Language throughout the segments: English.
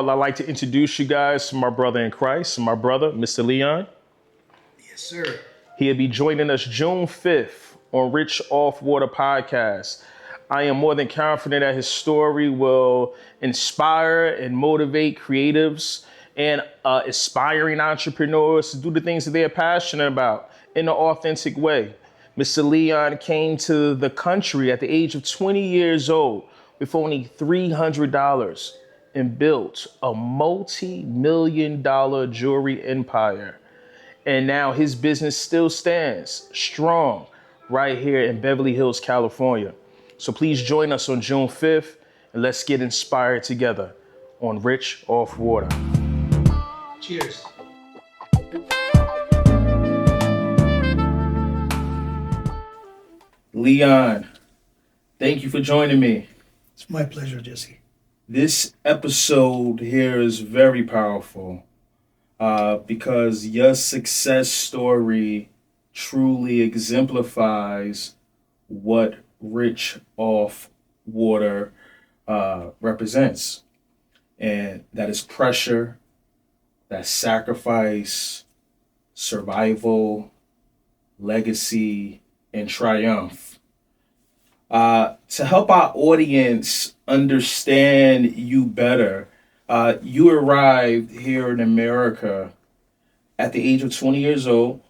all, I'd like to introduce you guys to my brother in Christ, my brother, Mr. Leon. Yes, sir. He'll be joining us June 5th on Rich Off Water Podcast. I am more than confident that his story will inspire and motivate creatives and aspiring entrepreneurs to do the things that they're passionate about in an authentic way. Mr. Leon came to the country at the age of 20 years old with only $300 and built a multi-million-dollar jewelry empire. And now his business still stands strong right here in Beverly Hills, California. So please join us on June 5th and let's get inspired together on Rich Off Water. Cheers. Leon, thank you for joining me. It's my pleasure, Jesse. This episode here is very powerful because your success story truly exemplifies what Rich Off Water represents. And that is pressure, that's sacrifice, survival, legacy, and triumph. To help our audience understand you better, you arrived here in America at the age of 20 years old.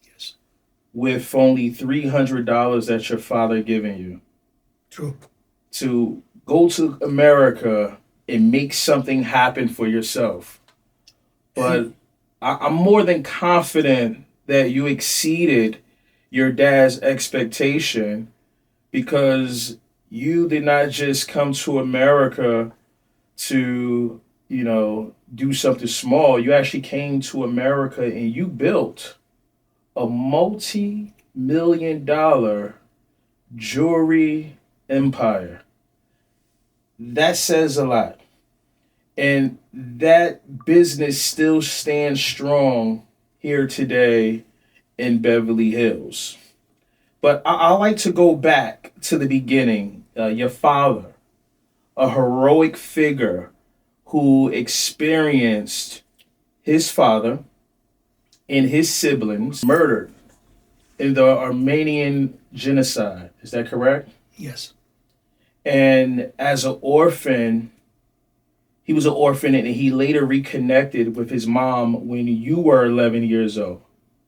Yes. With only $300 that your father given you. True. To go to America and make something happen for yourself. But I'm more than confident that you exceeded your dad's expectation because you did not just come to America to, do something small. You actually came to America and you built a multi-million-dollar jewelry empire. That says a lot. And that business still stands strong here today in Beverly Hills. But I like to go back to the beginning. Your father, a heroic figure who experienced his father and his siblings murdered in the Armenian genocide. Is that correct? Yes. And as an orphan, he was an orphan and he later reconnected with his mom when you were 11 years old.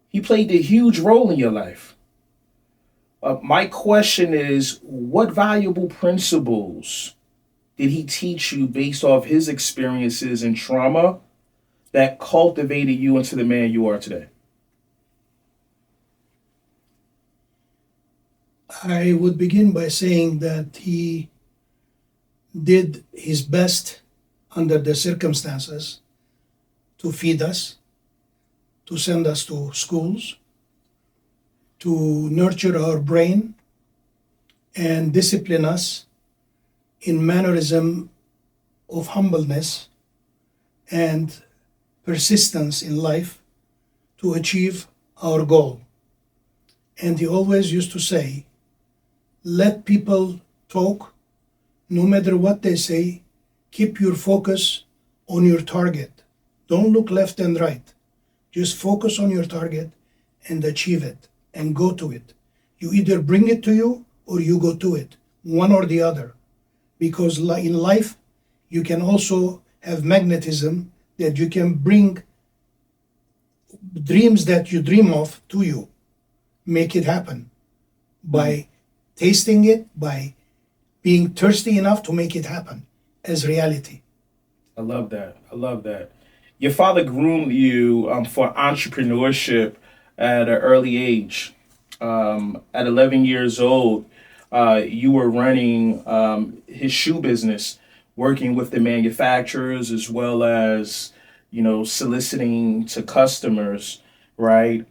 He played a huge role in your life. My question is, what valuable principles did he teach you based off his experiences and trauma that cultivated you into the man you are today? I would begin by saying that he did his best under the circumstances to feed us, to send us to schools, to nurture our brain and discipline us in mannerism of humbleness and persistence in life to achieve our goal. And he always used to say, let people talk, no matter what they say, keep your focus on your target. Don't look left and right. Just focus on your target and achieve it and go to it. You either bring it to you or you go to it, one or the other. Because in life, you can also have magnetism that you can bring dreams that you dream of to you. Make it happen by tasting it, by being thirsty enough to make it happen as reality. I love that. Your father groomed you for entrepreneurship at an early age. At 11 years old, you were running his shoe business, working with the manufacturers as well as, soliciting to customers, right?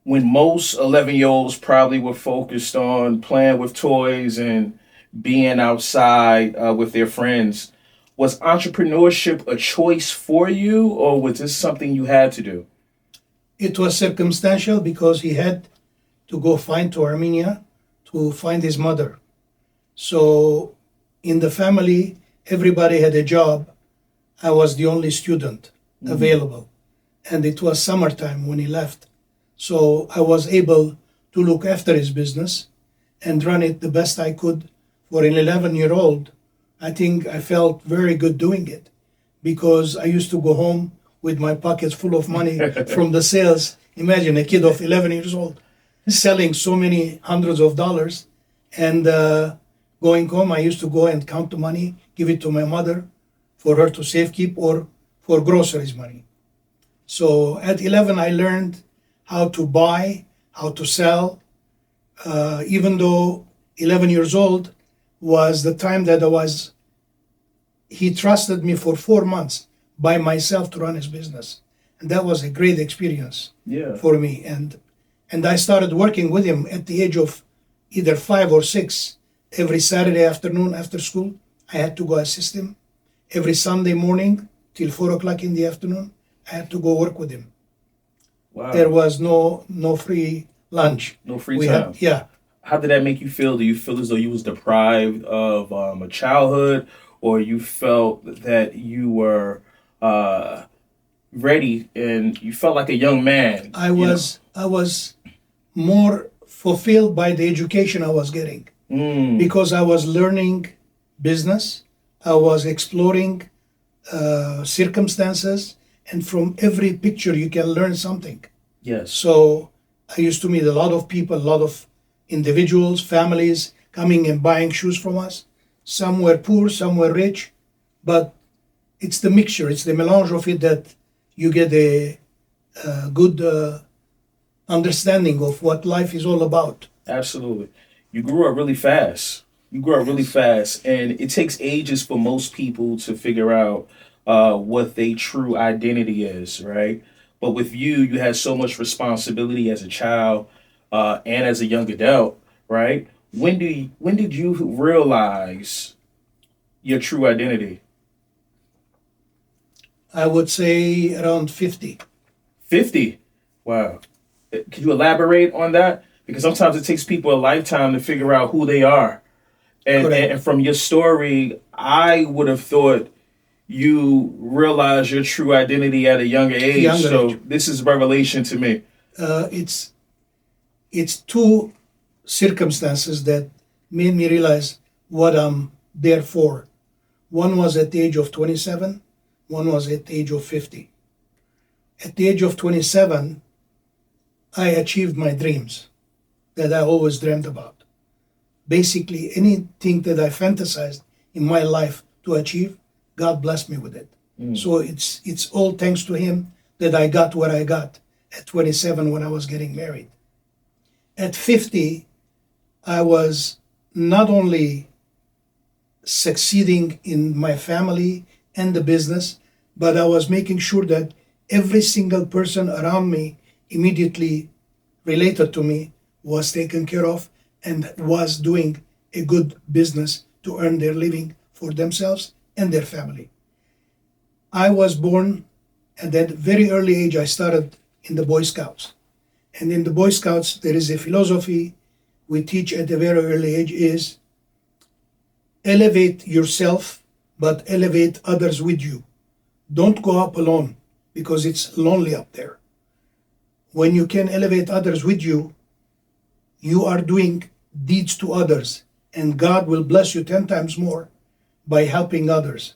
When most 11-year-olds probably were focused on playing with toys and being outside with their friends, was entrepreneurship a choice for you, or was this something you had to do? It was circumstantial because he had to go to Armenia to find his mother. So in the family, everybody had a job. I was the only student available. And it was summertime when he left. So I was able to look after his business and run it the best I could. For an 11-year-old, I think I felt very good doing it because I used to go home with my pockets full of money from the sales. Imagine a kid of 11 years old selling so many hundreds of dollars. And going home, I used to go and count the money, give it to my mother for her to safekeep or for groceries money. So at 11, I learned how to buy, how to sell. Even though 11 years old was the time that he trusted me for 4 months by myself to run his business. And that was a great experience for me. And I started working with him at the age of either 5 or 6. Every Saturday afternoon after school, I had to go assist him. Every Sunday morning till 4 o'clock in the afternoon, I had to go work with him. Wow. There was no free lunch. No free time. How did that make you feel? Do you feel as though you was deprived of a childhood, or you felt that you were ready and you felt like a young man? I was more fulfilled by the education I was getting because I was learning business. I was exploring circumstances, and from every picture you can learn something. Yes. So I used to meet a lot of people, a lot of individuals, families coming and buying shoes from us. Some were poor, some were rich, but it's the mixture, it's the melange of it that you get a good understanding of what life is all about. Absolutely. You grew up really fast. And it takes ages for most people to figure out what their true identity is, right? But with you, you had so much responsibility as a child and as a young adult, right? When did you realize your true identity? I would say around 50. 50? Wow. Could you elaborate on that? Because sometimes it takes people a lifetime to figure out who they are. And from your story, I would have thought you realized your true identity at a younger age. This is revelation to me. It's two circumstances that made me realize what I'm there for. One was at the age of 27, one was at the age of 50. At the age of 27, I achieved my dreams that I always dreamed about. Basically, anything that I fantasized in my life to achieve, God blessed me with it. So it's all thanks to Him that I got what I got at 27 when I was getting married. At 50, I was not only succeeding in my family and the business, but I was making sure that every single person around me immediately related to me was taken care of and was doing a good business to earn their living for themselves and their family. I was born at that very early age. I started in the Boy Scouts. And in the Boy Scouts, there is a philosophy we teach at a very early age is elevate yourself, but elevate others with you. Don't go up alone because it's lonely up there. When you can elevate others with you, you are doing deeds to others, and God will bless you 10 times more by helping others.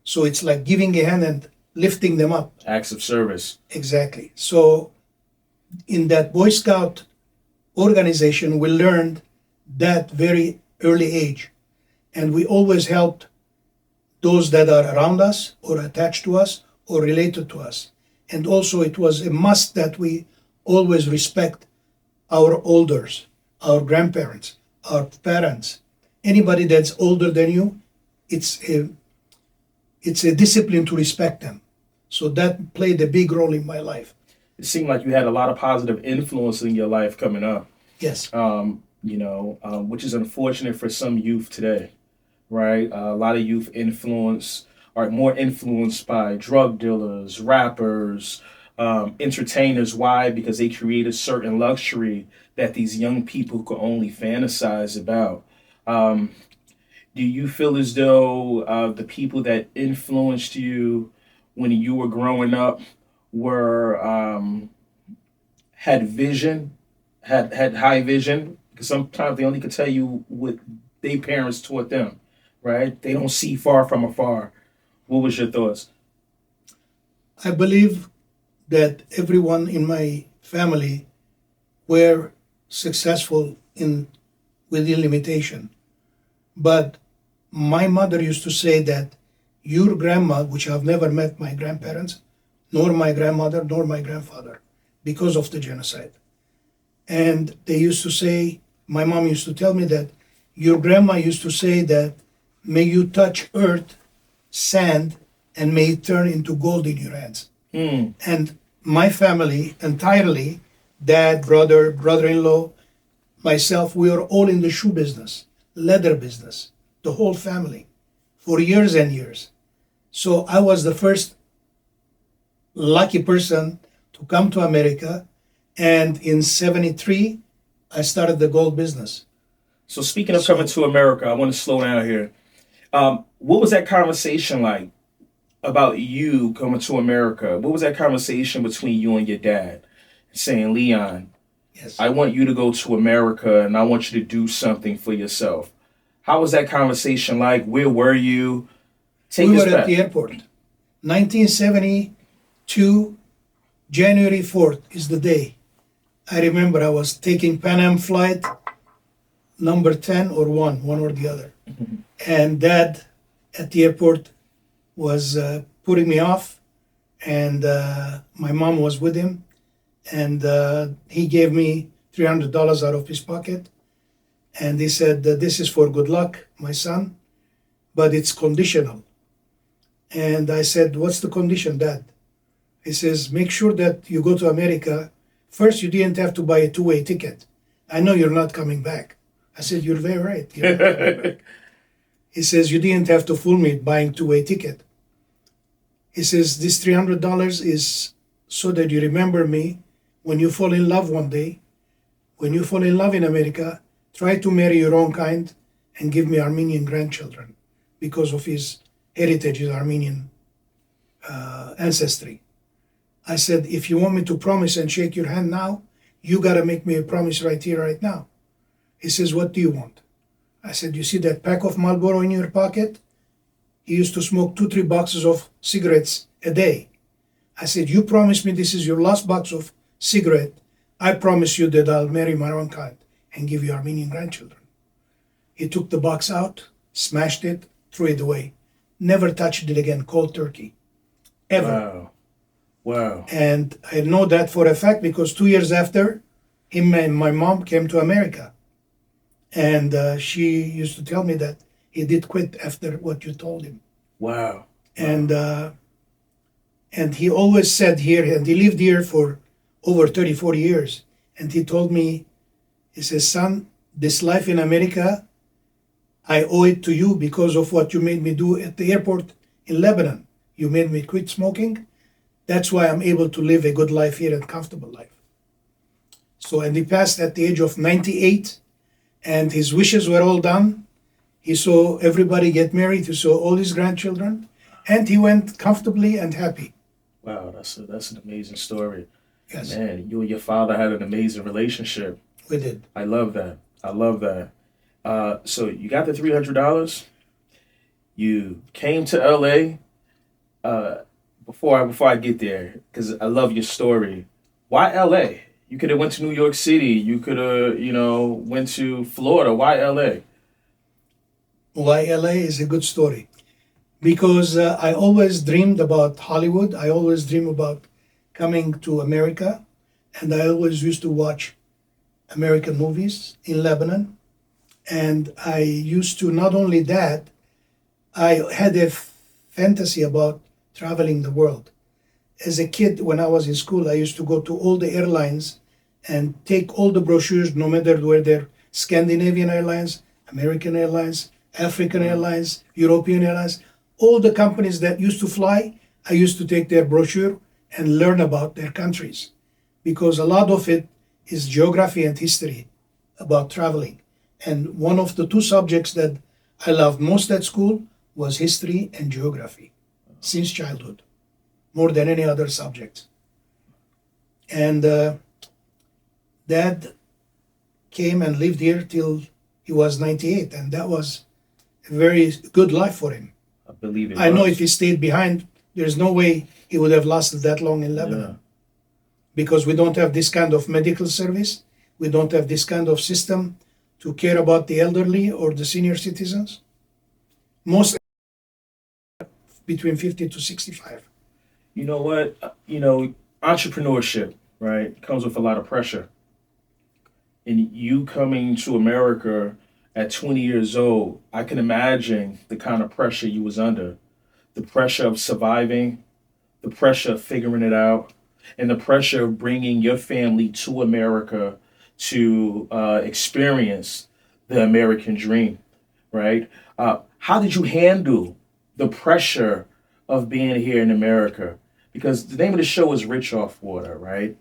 So it's like giving a hand and lifting them up. Acts of service. Exactly. So in that Boy Scout organization, we learned that very early age. And we always helped those that are around us or attached to us or related to us. And also it was a must that we always respect our elders, our grandparents, our parents, anybody that's older than you. It's a discipline to respect them. So that played a big role in my life. It seemed like you had a lot of positive influence in your life coming up. Yes. Which is unfortunate for some youth today, right? A lot of youth are more influenced by drug dealers, rappers, entertainers. Why? Because they create a certain luxury that these young people could only fantasize about. do you feel as though the people that influenced you when you were growing up were had vision, had high vision? Because sometimes they only could tell you what their parents taught them, right? They don't see far from afar. What was your thoughts? I believe that everyone in my family were successful in within limitation. But my mother used to say that your grandma, which I've never met my grandparents, nor my grandmother, nor my grandfather, because of the genocide. And they used to say, my mom used to tell me that your grandma used to say that may you touch earth, sand, and may it turn into gold in your hands. And my family entirely, dad, brother, brother-in-law, myself, we were all in the shoe business, leather business, the whole family, for years and years. So I was the first lucky person to come to America, and in '73, I started the gold business. So speaking of coming to America, I want to slow down here. What was that conversation like about you coming to America? What was that conversation between you and your dad, saying, Leon, Yes. I want you to go to America and I want you to do something for yourself? How was that conversation like? Where were you? Take We us were back. at the airport. 1972, January 4th is the day. I remember I was taking Pan Am flight number 10 or 1 or the other. And dad at the airport was putting me off, and my mom was with him, and he gave me $300 out of his pocket, and he said, this is for good luck, my son, but it's conditional. And I said, what's the condition, Dad? He says, make sure that you go to America. First, you didn't have to buy a two-way ticket. I know you're not coming back. I said, you're very right. You're not coming back. He says, you didn't have to fool me buying two-way ticket. He says, this $300 is so that you remember me when you fall in love one day. When you fall in love in America, try to marry your own kind and give me Armenian grandchildren because of his heritage, his Armenian ancestry. I said, if you want me to promise and shake your hand now, you got to make me a promise right here, right now. He says, what do you want? I said, you see that pack of Marlboro in your pocket? He used to smoke 2-3 boxes of cigarettes a day. I said, you promised me this is your last box of cigarette. I promise you that I'll marry my own kind and give you Armenian grandchildren. He took the box out, smashed it, threw it away. Never touched it again, cold turkey. Ever. Wow. And I know that for a fact because 2 years after, him and my mom came to America. And she used to tell me that he did quit after what you told him. Wow. And he always said here, and he lived here for over 30, 40 years. And he told me, he says, son, this life in America, I owe it to you because of what you made me do at the airport in Lebanon. You made me quit smoking. That's why I'm able to live a good life here and a comfortable life. So, and he passed at the age of 98, and his wishes were all done. He saw everybody get married. He saw all his grandchildren, and he went comfortably and happy. Wow, that's an amazing story. Yes. Man, you and your father had an amazing relationship. We did. I love that. So you got the $300. You came to LA. Before I get there, because I love your story. Why LA? You could have went to New York City. You could have, went to Florida. Why LA? Why LA is a good story. Because I always dreamed about Hollywood. I always dreamed about coming to America. And I always used to watch American movies in Lebanon. And I used to, not only that, I had a fantasy about traveling the world. As a kid, when I was in school, I used to go to all the airlines and take all the brochures, no matter where they're Scandinavian Airlines, American Airlines, African Airlines, European Airlines, all the companies that used to fly, I used to take their brochure and learn about their countries. Because a lot of it is geography and history about traveling. And one of the two subjects that I loved most at school was history and geography since childhood, more than any other subject. And Dad came and lived here till he was 98, and that was a very good life for him. I believe it I know was. if he stayed behind, there's no way he would have lasted that long in Lebanon. Yeah. Because we don't have this kind of medical service, we don't have this kind of system to care about the elderly or the senior citizens. Most between 50 to 65. You know what? Entrepreneurship, right, comes with a lot of pressure. And you coming to America at 20 years old, I can imagine the kind of pressure you was under. The pressure of surviving, the pressure of figuring it out, and the pressure of bringing your family to America to experience the American dream, right? How did you handle the pressure of being here in America? Because the name of the show is Rich Off Water, right?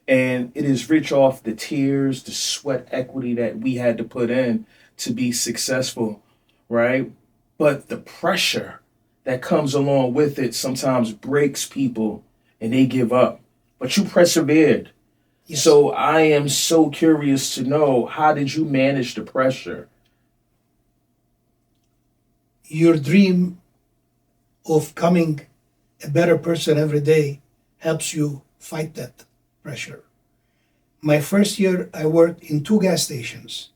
And it is rich off the tears, the sweat equity that we had to put in to be successful, right? But the pressure that comes along with it sometimes breaks people and they give up. But you persevered. Yes. So I am so curious to know, how did you manage the pressure? Your dream of coming a better person every day helps you fight that pressure. My first year, I worked in 2 gas stations,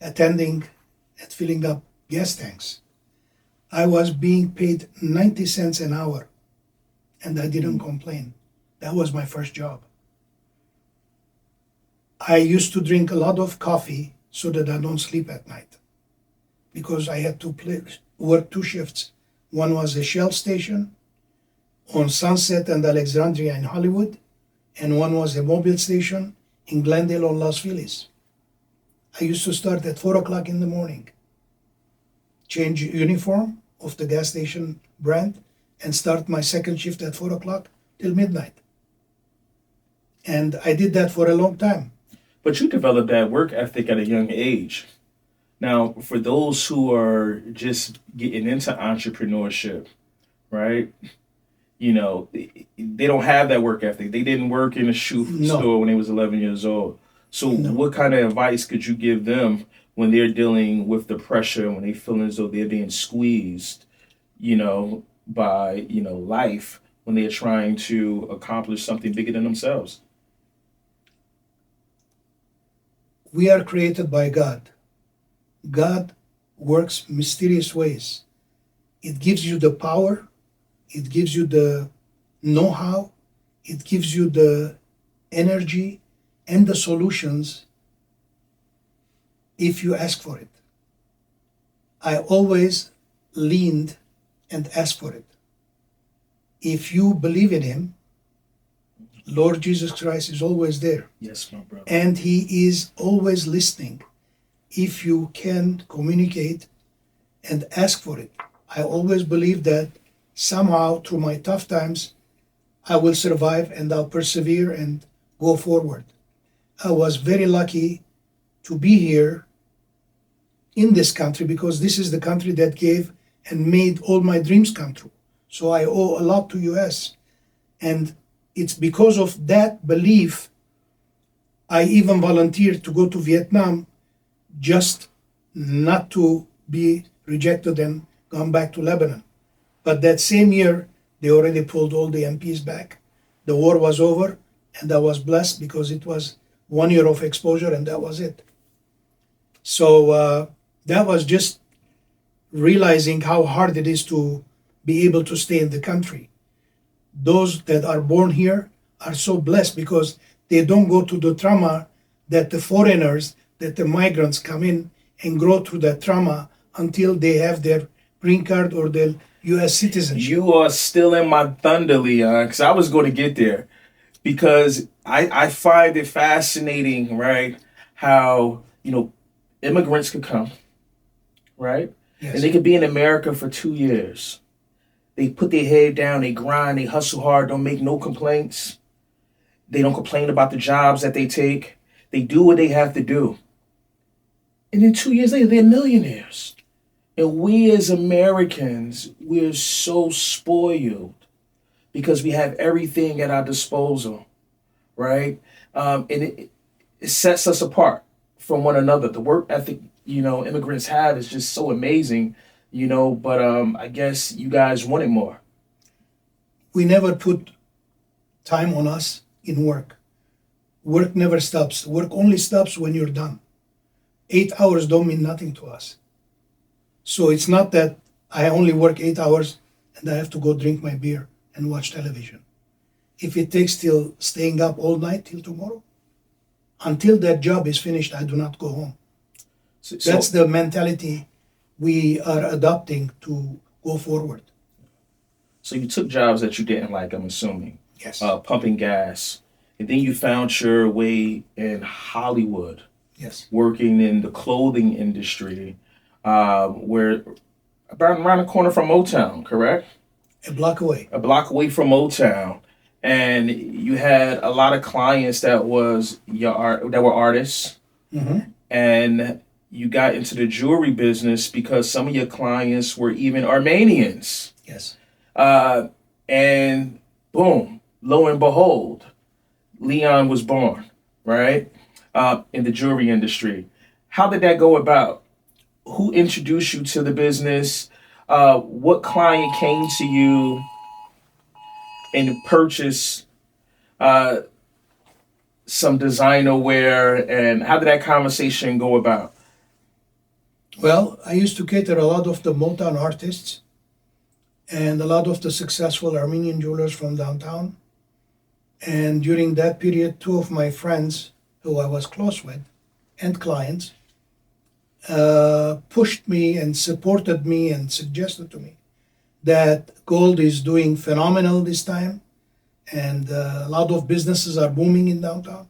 attending and filling up gas tanks. I was being paid 90 cents an hour, and I didn't complain. That was my first job. I used to drink a lot of coffee so that I don't sleep at night, because I had to work 2 shifts. One was a Shell station on Sunset and Alexandria in Hollywood, and one was a Mobile station in Glendale on Los Feliz. I used to start at 4 o'clock in the morning, change uniform of the gas station brand, and start my second shift at 4 o'clock till midnight. And I did that for a long time. But you developed that work ethic at a young age. Now, for those who are just getting into entrepreneurship, right? They don't have that work ethic. They didn't work in a shoe No. store when they was 11 years old. So No. what kind of advice could you give them when they're dealing with the pressure, when they feel as though they're being squeezed, by, life, when they're trying to accomplish something bigger than themselves? We are created by God. God works mysterious ways. It gives you the power, it gives you the know-how, it gives you the energy and the solutions if you ask for it. I always leaned and asked for it. If you believe in Him, Lord Jesus Christ is always there. Yes, my brother. And He is always listening. If you can communicate and ask for it. I always believe that somehow through my tough times, I will survive and I'll persevere and go forward. I was very lucky to be here in this country, because this is the country that gave and made all my dreams come true. So I owe a lot to US. And it's because of that belief I even volunteered to go to Vietnam, just not to be rejected and gone back to Lebanon. But that same year, they already pulled all the MPs back. The war was over, and I was blessed because it was 1 year of exposure, and that was it. So that was just realizing how hard it is to be able to stay in the country. Those that are born here are so blessed because they don't go through the trauma that the foreigners, that the migrants come in and grow through that trauma until they have their green card or their U.S. citizenship. You are still in my thunder, Leon, because I was going to get there. Because I find it fascinating, right, how, immigrants could come, right? Yes. And they could be in America for 2 years. They put their head down, they grind, they hustle hard, don't make no complaints. They don't complain about the jobs that they take. They do what they have to do. And then 2 years later, they're millionaires. And we as Americans, we're so spoiled because we have everything at our disposal, right? And it sets us apart from one another. The work ethic, immigrants have is just so amazing, but I guess you guys want it more. We never put time on us in work. Work never stops. Work only stops when you're done. 8 hours don't mean nothing to us. So it's not that I only work 8 hours and I have to go drink my beer and watch television. If it takes till staying up all night till tomorrow, until that job is finished, I do not go home. That's the mentality we are adopting to go forward. So you took jobs that you didn't like, I'm assuming. Yes. Pumping gas. And then you found your way in Hollywood. Yes. Working in the clothing industry, where about around the corner from Motown, correct? A block away. A block away from Motown. And you had a lot of clients that were artists. Mm-hmm. And you got into the jewelry business because some of your clients were even Armenians. Yes. And boom, lo and behold, Leon was born, right? In the jewelry industry. How did that go about? Who introduced you to the business? What client came to you and purchased some designer wear, and how did that conversation go about? Well, I used to cater a lot of the Motown artists and a lot of the successful Armenian jewelers from downtown. And during that period, two of my friends who I was close with and clients pushed me and supported me and suggested to me that gold is doing phenomenal this time and a lot of businesses are booming in downtown.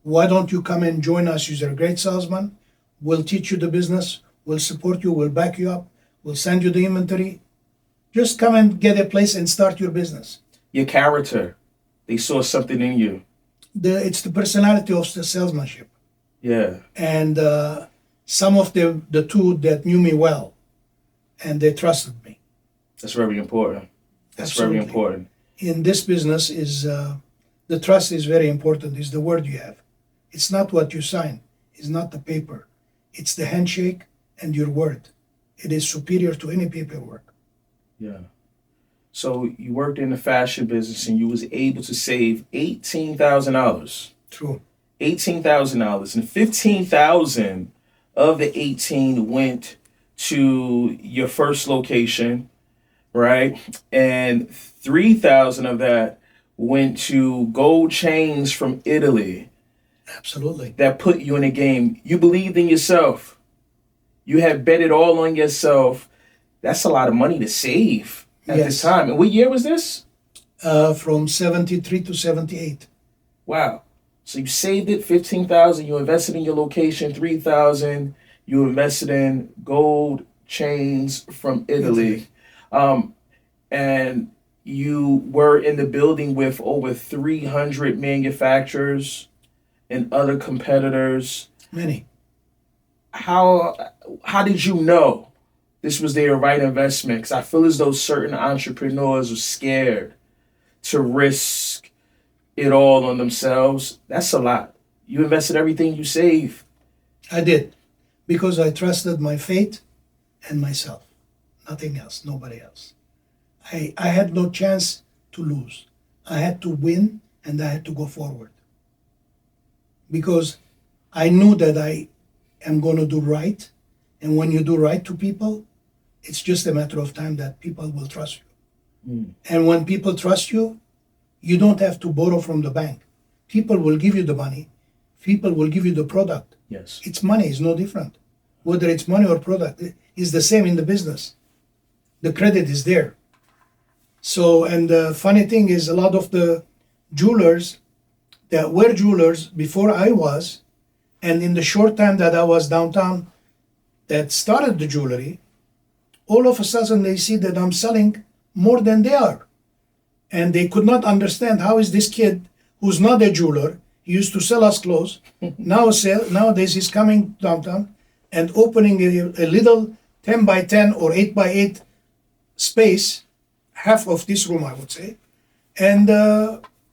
Why don't you come and join us? You're a great salesman. We'll teach you the business. We'll support you. We'll back you up. We'll send you the inventory. Just come and get a place and start your business. Your character. They saw something in you. It's the personality of the salesmanship. Yeah. And some of the two that knew me well, and they trusted me. That's very important. That's Absolutely. very important. In this business, is the trust is very important. Is the word you have. It's not what you sign. It's not the paper. It's the handshake and your word. It is superior to any paperwork. Yeah. So you worked in the fashion business and you was able to save $18,000. True. $18,000, and 15,000 of the 18 went to your first location, right? And 3,000 of that went to gold chains from Italy. Absolutely. That put you in the game. You believed in yourself. You had bet it all on yourself. That's a lot of money to save at this time. And what year was this? From 73 to 78. Wow. So you saved it, 15,000. You invested in your location, 3,000. You invested in gold chains from Italy. And you were in the building with over 300 manufacturers and other competitors. Many. How did you know this was their right investment? Because I feel as though certain entrepreneurs are scared to risk it all on themselves. That's a lot. You invested everything you saved. I did, because I trusted my fate and myself. Nothing else, nobody else. I had no chance to lose. I had to win and I had to go forward. Because I knew that I am going to do right. And when you do right to people, it's just a matter of time that people will trust you. Mm. And when people trust you, you don't have to borrow from the bank. People will give you the money. People will give you the product. Yes. It's money, it's no different. Whether it's money or product, it's the same in the business. The credit is there. So, and the funny thing is, a lot of the jewelers that were jewelers before I was, and in the short time that I was downtown, that started the jewelry, all of a sudden they see that I'm selling more than they are. And they could not understand how is this kid who's not a jeweler, he used to sell us clothes, nowadays he's coming downtown and opening a little 10 by 10 or 8 by 8 space, half of this room, I would say, and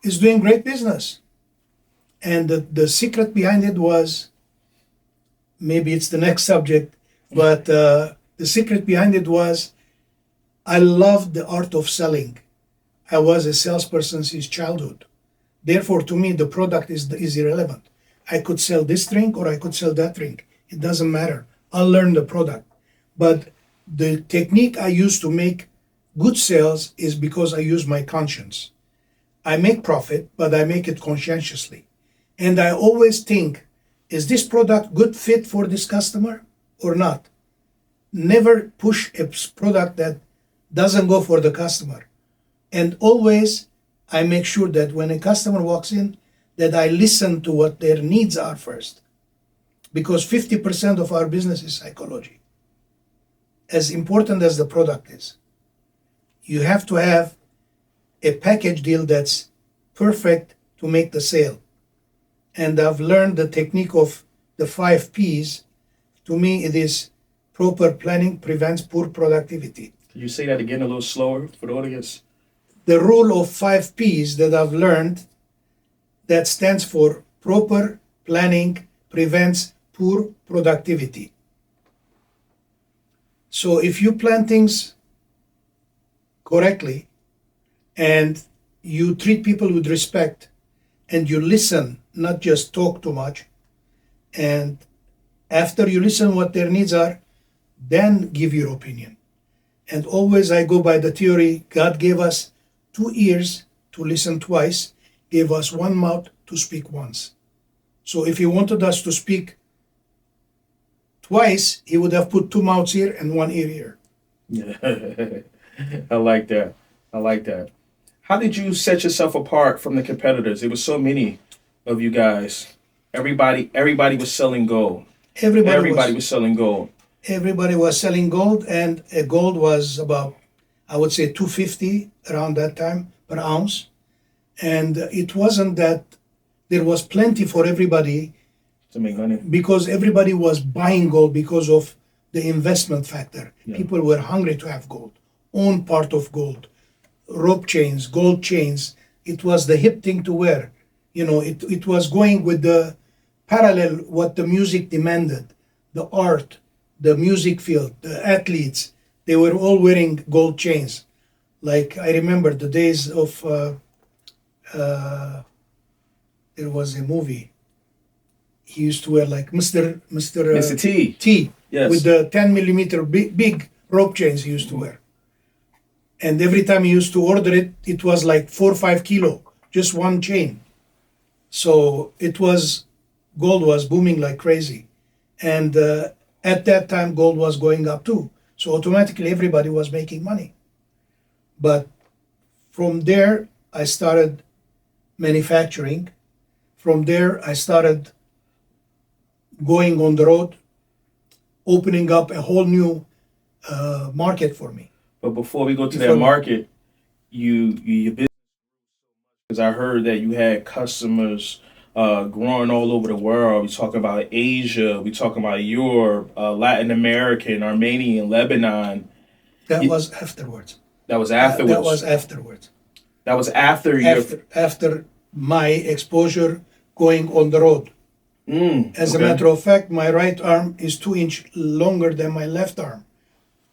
is doing great business. And the secret behind it was, maybe it's the next subject, but the secret behind it was I loved the art of selling. I was a salesperson since childhood. Therefore, to me, the product is irrelevant. I could sell this drink or I could sell that drink. It doesn't matter. I'll learn the product. But the technique I use to make good sales is because I use my conscience. I make profit, but I make it conscientiously. And I always think, is this product good fit for this customer or not? Never push a product that doesn't go for the customer. And always I make sure that when a customer walks in, that I listen to what their needs are first. Because 50% of our business is psychology. As important as the product is, you have to have a package deal that's perfect to make the sale. And I've learned the technique of the 5 P's. To me, it is proper planning prevents poor productivity. Can you say that again a little slower for the audience? The rule of 5 P's that I've learned, that stands for proper planning prevents poor productivity. So if you plan things correctly and you treat people with respect and you listen, not just talk too much, and after you listen what their needs are, then give your opinion. And always I go by the theory, God gave us 2 ears to listen twice, gave us 1 mouth to speak once. So if he wanted us to speak twice, he would have put 2 mouths here and 1 ear here. Yeah. I like that. I like that. How did you set yourself apart from the competitors? There were so many of you guys. Everybody was selling gold. Everybody was selling gold. Everybody was selling gold, and gold was about, I would say, $250 around that time per ounce. And it wasn't that there was plenty for everybody To make money. because everybody was buying gold because of the investment factor. Yeah. People were hungry to have gold, own part of gold, rope chains, gold chains. It was the hip thing to wear. You know, it was going with the parallel what the music demanded, the art, the music field, the athletes. They were all wearing gold chains. Like I remember the days of, there was a movie. He used to wear like Mr. T. T. Yes. With the 10 millimeter big rope chains he used to wear. And every time he used to order it, it was like 4 or 5 kilo, just one chain. So gold was booming like crazy. And at that time, gold was going up too. So automatically everybody was making money. But from there, I started manufacturing. From there, I started going on the road, opening up a whole new market for me. But before we go to that market, your business, because I heard that you had customers growing all over the world. We talking about Asia, we talking about Europe, Latin American, Armenian, Lebanon. That was afterwards. That was afterwards. That was afterwards. That was after my exposure going on the road. As a matter of fact, my right arm is 2 inches longer than my left arm.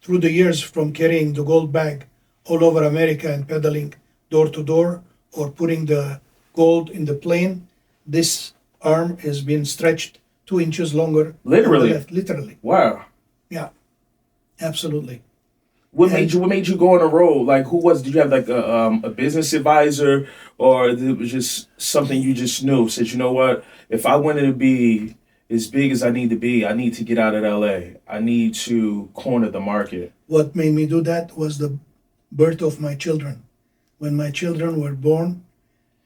Through the years from carrying the gold bag all over America and pedaling door to door or putting the gold in the plane, this arm has been stretched 2 inches longer. Literally? On the left. Literally. Wow. Yeah, absolutely. What made you go on a road? Like, did you have like a business advisor, or it was just something you just knew? Said, you know what? If I wanted to be as big as I need to be, I need to get out of LA. I need to corner the market. What made me do that was the birth of my children. When my children were born,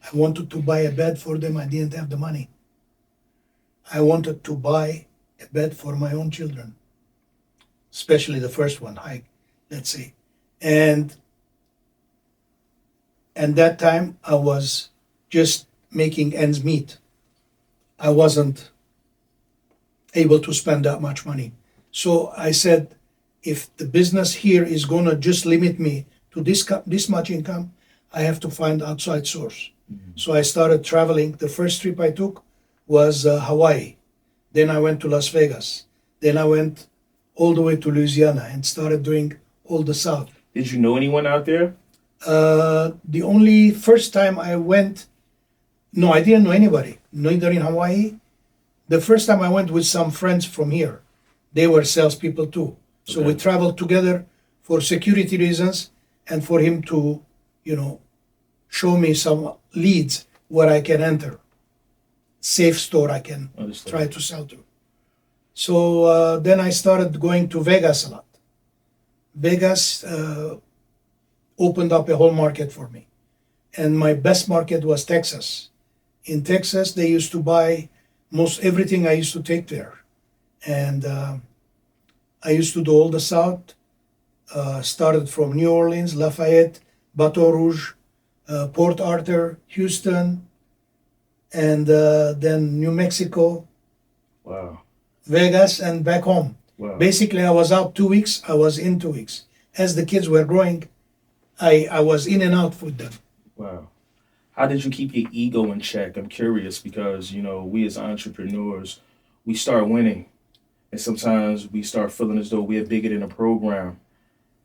I wanted to buy a bed for them. I didn't have the money. I wanted to buy a bed for my own children, especially the first one, let's say. And that time I was just making ends meet. I wasn't able to spend that much money. So I said, if the business here is gonna just limit me to this much income, I have to find outside source. So I started traveling. The first trip I took was Hawaii. Then I went to Las Vegas. Then I went all the way to Louisiana and started doing all the South. Did you know anyone out there? The only first time I went, no, I didn't know anybody, neither in Hawaii. The first time I went with some friends from here. They were salespeople too. So we traveled together for security reasons and for him to, show me some leads where I can enter. Safe store I can try to sell to. So then I started going to Vegas a lot. Vegas opened up a whole market for me. And my best market was Texas. In Texas, they used to buy most everything I used to take there. And I used to do all the South. Started from New Orleans, Lafayette, Baton Rouge, Port Arthur, Houston, and then New Mexico, Wow. Vegas, and back home. Wow. Basically, I was out 2 weeks, I was in 2 weeks. As the kids were growing, I was in and out with them. Wow. How did you keep your ego in check? I'm curious because, we as entrepreneurs, we start winning. And sometimes we start feeling as though we're bigger than a program,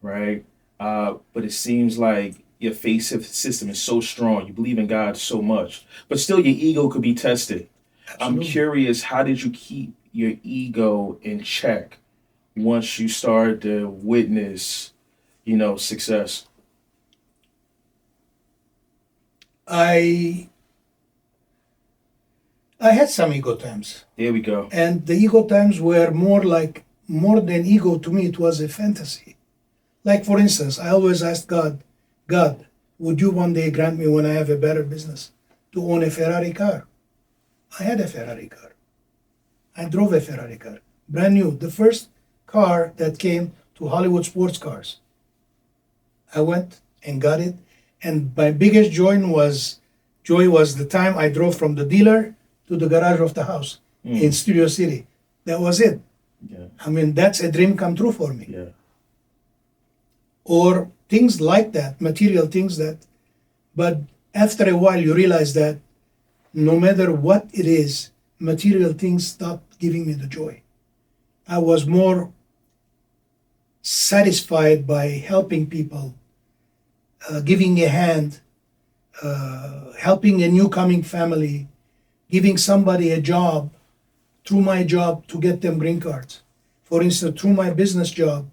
right? But it seems like your faith system is so strong. You believe in God so much. But still, your ego could be tested. Absolutely. I'm curious, how did you keep your ego in check once you started to witness, success? I had some ego times. There we go. And the ego times were more than ego to me, it was a fantasy. Like, for instance, I always asked God, would you one day grant me when I have a better business to own a Ferrari car? I had a Ferrari car. I drove a Ferrari car, brand new. The first car that came to Hollywood sports cars. I went and got it. And my biggest joy was the time I drove from the dealer to the garage of the house in Studio City. That was it. Yeah. I mean, that's a dream come true for me. Yeah. Or things like that, material things but after a while you realize that no matter what it is, material things stop giving me the joy. I was more satisfied by helping people, giving a hand, helping a new coming family, giving somebody a job, through my job to get them green cards. For instance, through my business job,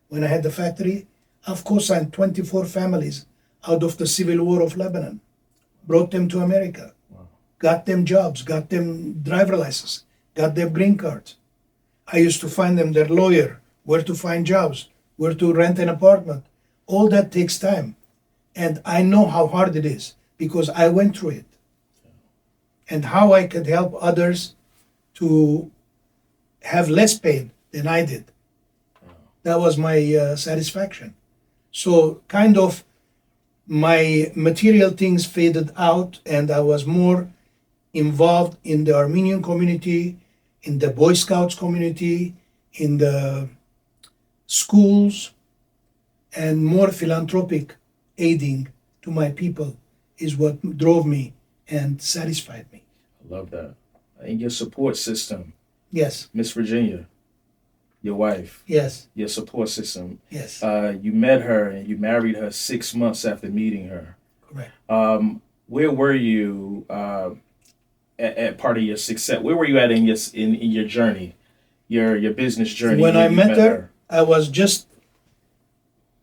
when I had the factory, I've co-signed 24 families out of the civil war of Lebanon, brought them to America, got them jobs, got them driver license, got them green cards. I used to find them their lawyer, where to find jobs, where to rent an apartment. All that takes time. And I know how hard it is because I went through it. And how I could help others to have less pain than I did. That was my satisfaction. So kind of my material things faded out and I was more involved in the Armenian community, in the Boy Scouts community, in the schools, and more philanthropic aiding to my people is what drove me and satisfied me. I love that. And your support system, Yes, Miss Virginia, your wife, yes, your support system. yes, You met her and you married her 6 months after meeting her. correct. Where were you at part of your success? Where were you at in your journey, your business journey? When I you met her, I was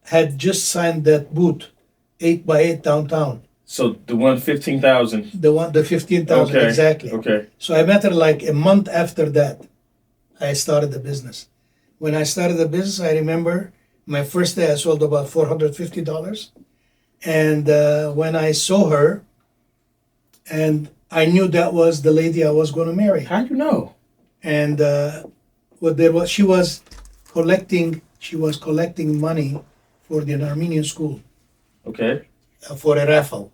had just signed that boot, 8x8 downtown. So the one 15,000. The 15,000, Okay. exactly. Okay. So I met her like a month after that. I started the business. When I started the business, I remember my first day I sold about $450. And when I saw her, and I knew that was the lady I was going to marry. How you know? And she was collecting money for the Armenian school Okay. for a raffle,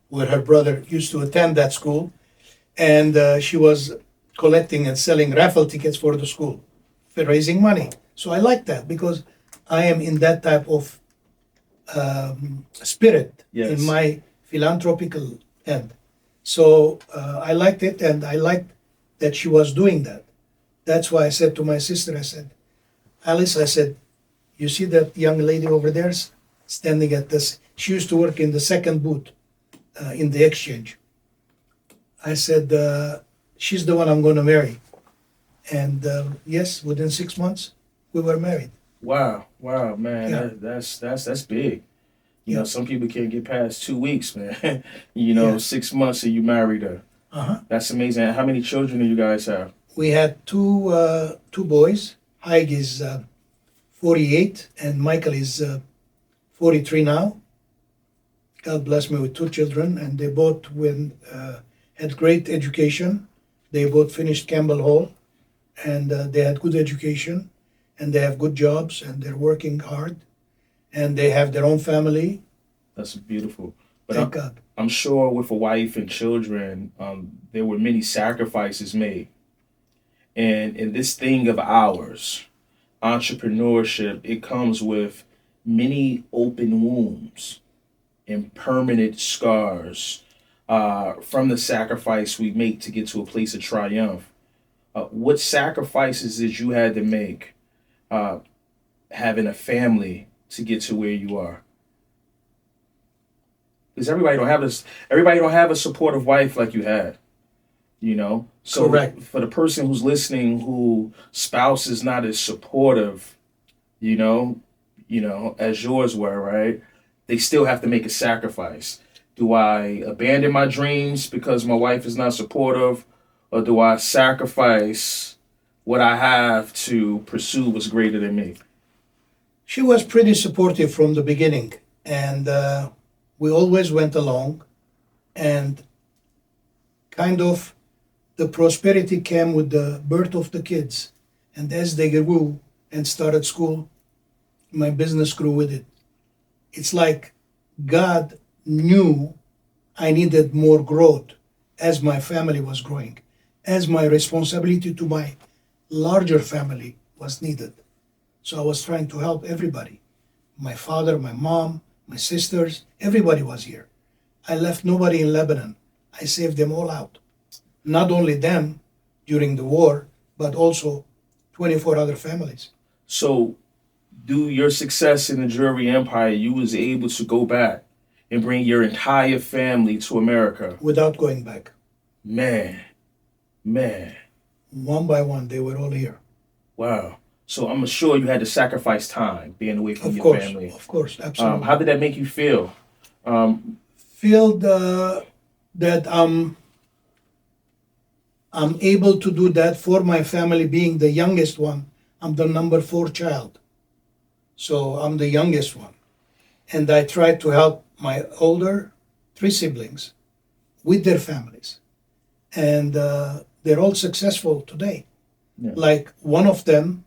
where her brother used to attend that school, and she was collecting and selling raffle tickets for the school for raising money. So I liked that because I am in that type of spirit Yes. in my philanthropical end. So I liked it, and I liked that she was doing that. That's why I said to my sister, I said, Alice, I said, you see that young lady over there standing at this? She used to work in the second booth in the exchange. I said, she's the one I'm going to marry. And yes, within 6 months, we were married. Wow, man, Yeah. that's big. You know, Yeah. some people can't get past 2 weeks, man. You know, Yeah. 6 months and you married her. Uh-huh. That's amazing. How many children do you guys have? We had two boys. Haig is 48, and Michael is 43 now. God bless me with two children, and they both had great education. They both finished Campbell Hall, and they had good education, and they have good jobs, and they're working hard, and they have their own family. That's beautiful. But Thank God. I'm sure with a wife and children, there were many sacrifices made. And in this thing of ours, entrepreneurship, it comes with many open wounds and permanent scars from the sacrifice we make to get to a place of triumph. What sacrifices did you had to make having a family to get to where you are? Because everybody don't have a supportive wife like you had. You know, so Correct. for the person who's listening, who spouse is not as supportive, you know, as yours were, right? They still have to make a sacrifice. Do I abandon my dreams because my wife is not supportive, or do I sacrifice what I have to pursue what's greater than me? She was pretty supportive from the beginning, and we always went along, and kind of the prosperity came with the birth of the kids. And as they grew and started school, my business grew with it. It's like God knew I needed more growth as my family was growing, as my responsibility to my larger family was needed. So I was trying to help everybody. My father, my mom, my sisters, everybody was here. I left nobody in Lebanon. I saved them all out. Not only them during the war, but also 24 other families. So, through your success in the jewelry empire, you was able to go back and bring your entire family to America. Without going back. Man. One by one, they were all here. Wow. So I'm sure you had to sacrifice time being away from Of your course, family. of course, absolutely. How did that make you feel? Feel that I'm able to do that for my family, being the youngest one. I'm the number 4 child. So I'm the youngest one. And I try to help my older 3 siblings with their families. And they're all successful today. Yeah. Like one of them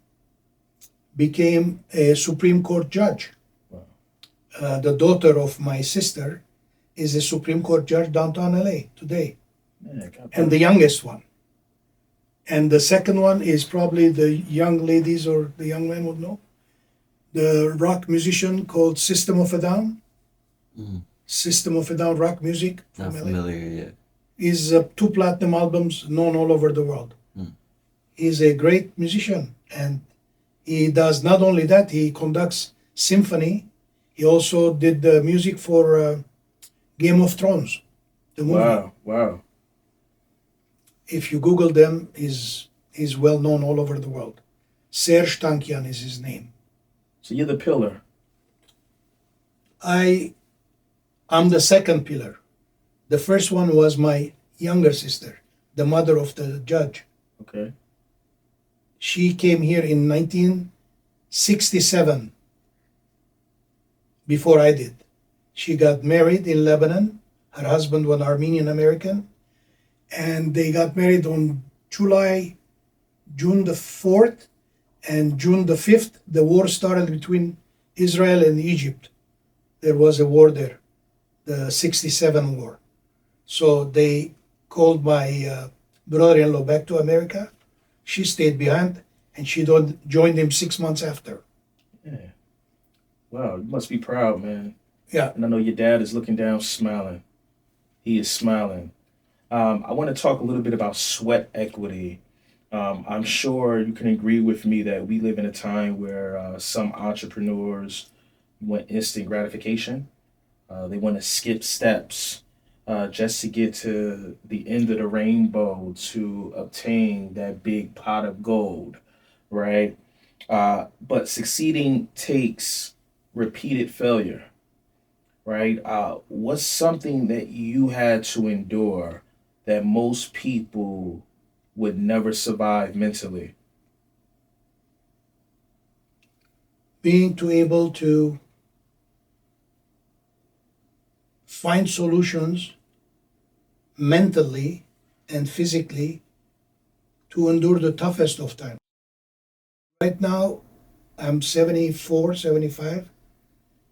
became a Supreme Court judge. Wow. The daughter of my sister is a Supreme Court judge downtown LA today. Man, And the youngest one. And the second one is probably the young ladies or the young men would know. The rock musician called System of a Down. System of a Down rock music. Not from LA. familiar yet. He's 2 platinum albums known all over the world. He's a great musician, and he does not only that, he conducts symphony. He also did the music for Game of Thrones, the movie. Wow. If you Google them, he's well known all over the world. Serge Tankian is his name. So you're the pillar. I'm the second pillar. The first one was my younger sister, the mother of the judge. Okay. She came here in 1967, before I did. She got married in Lebanon. Her husband was Armenian American. And they got married on June the 4th and June the 5th. The war started between Israel and Egypt. There was a war there, the 67 war. So they called my brother-in-law back to America. She stayed behind, and she joined him 6 months after. Yeah. Wow, you must be proud, man. Yeah. And I know your dad is looking down, smiling. He is smiling. I want to talk a little bit about sweat equity. I'm sure you can agree with me that we live in a time where some entrepreneurs want instant gratification. They want to skip steps just to get to the end of the rainbow to obtain that big pot of gold, right? But succeeding takes repeated failure, right? What's something that you had to endure that most people would never survive mentally? Being to able to find solutions mentally and physically to endure the toughest of times. Right now, I'm 74, 75,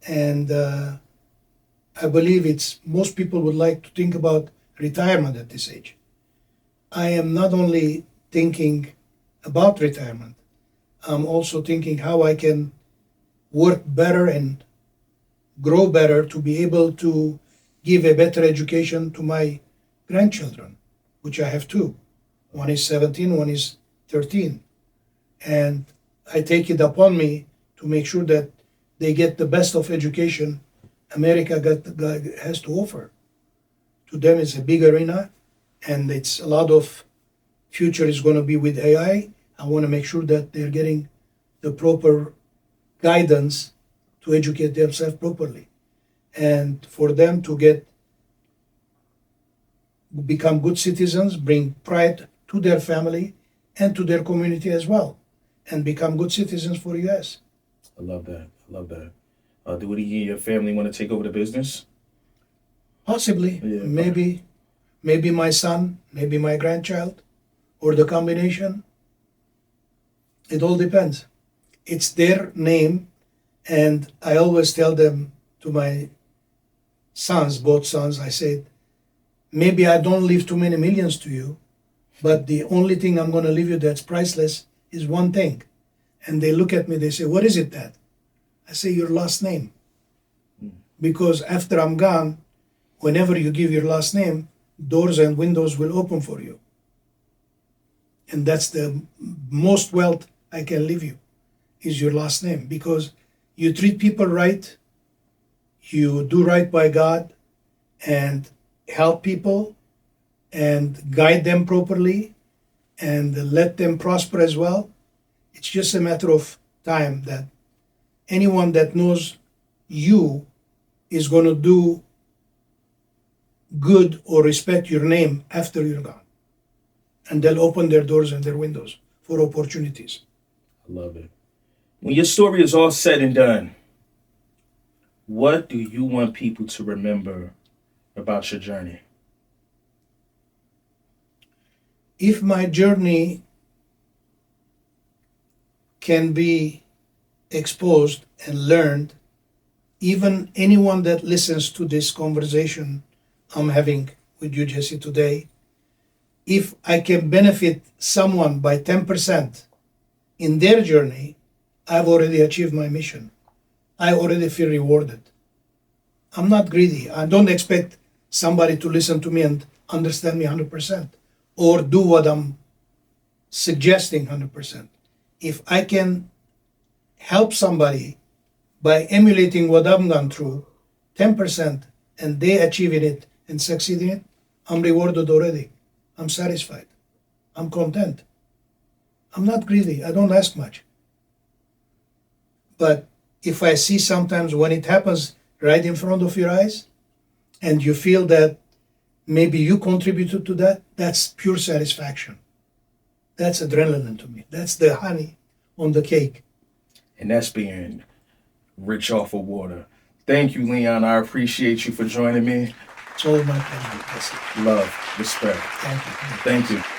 and I believe it's most people would like to think about retirement at this age. I am not only thinking about retirement, I'm also thinking how I can work better and grow better to be able to give a better education to my grandchildren, which I have two. One is 17, one is 13. And I take it upon me to make sure that they get the best of education America has to offer. To them, it's a big arena, and it's a lot of future is going to be with AI. I want to make sure that they're getting the proper guidance to educate themselves properly, and for them to become good citizens, bring pride to their family and to their community as well, and become good citizens for US. I love that. I love that. Do any of your family want to take over the business? Possibly, Yeah. maybe my son, maybe my grandchild, or the combination. It all depends. It's their name, and I always tell them, to my sons, both sons, I said, maybe I don't leave too many millions to you, but the only thing I'm going to leave you that's priceless is one thing. And they look at me, they say, what is it, Dad? I say, your last name. Because after I'm gone, whenever you give your last name, doors and windows will open for you. And that's the most wealth I can leave you, is your last name. Because you treat people right, you do right by God, and help people, and guide them properly, and let them prosper as well. It's just a matter of time that anyone that knows you is going to do good or respect your name after you're gone. And they'll open their doors and their windows for opportunities. I love it. When your story is all said and done, what do you want people to remember about your journey? If my journey can be exposed and learned, even anyone that listens to this conversation I'm having with you, Jesse, today, if I can benefit someone by 10% in their journey, I've already achieved my mission. I already feel rewarded. I'm not greedy. I don't expect somebody to listen to me and understand me 100% or do what I'm suggesting 100%. If I can help somebody by emulating what I've gone through, 10%, and they achieving it and succeeding it, I'm rewarded already. I'm satisfied. I'm content. I'm not greedy. I don't ask much. But if I see sometimes when it happens right in front of your eyes, and you feel that maybe you contributed to that, that's pure satisfaction. That's adrenaline to me. That's the honey on the cake. And that's being rich off of water. Thank you, Leon. I appreciate you for joining me. It's all my pleasure. That's it. Love, respect. Thank you. Thank you.